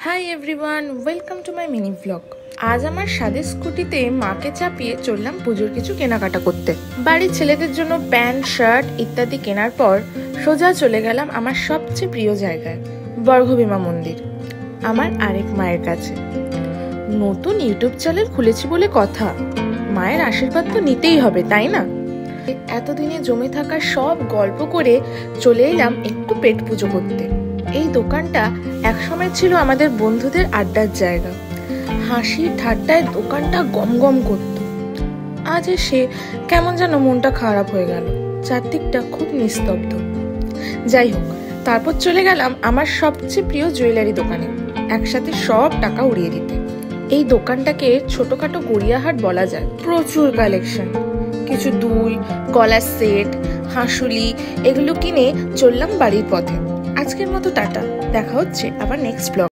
Hi everyone, welcome to my mini blog. আজ আমার স্বাদের স্কুটিতে মাকে চাপিয়ে চললাম পুজোর কিছু কেনাকাটা করতে। বাড়ির ছেলেদের জন্য প্যান্ট, শার্ট ইত্যাদি কেনার পর সোজা চলে গেলাম আমার সবচেয়ে প্রিয় জায়গায়, বর্গভীমা মন্দির, আমার আরেক মায়ের কাছে। নতুন ইউটিউব চ্যানেল খুলেছি বলে কথা, মায়ের আশীর্বাদ তো নিতেই হবে, তাই না? এতদিনে জমে থাকা সব গল্প করে চলে এলাম একটু পেট পুজো করতে। এই দোকানটা একসময় ছিল আমাদের বন্ধুদের আড্ডার জায়গা। হাসি ঠাট্টায় দোকানটা গমগম করত। আজ এসে কেমন যেন মনটা খারাপ হয়ে গেল, চারদিকটা খুব নিস্তব্ধ। যাই হোক, তারপর চলে গেলাম আমার সবচেয়ে প্রিয় জুয়েলারি দোকানে, একসাথে সব টাকা উড়িয়ে দিতে। এই দোকানটাকে ছোটখাটো গড়িয়াহাট বলা যায়। প্রচুর কালেকশন, কিছু দুল, গলার সেট, হাঁসুলি এগুলো কিনে চললাম বাড়ির পথে। আজকের মতো টাটা, দেখা হচ্ছে আবার নেক্সট ব্লগ।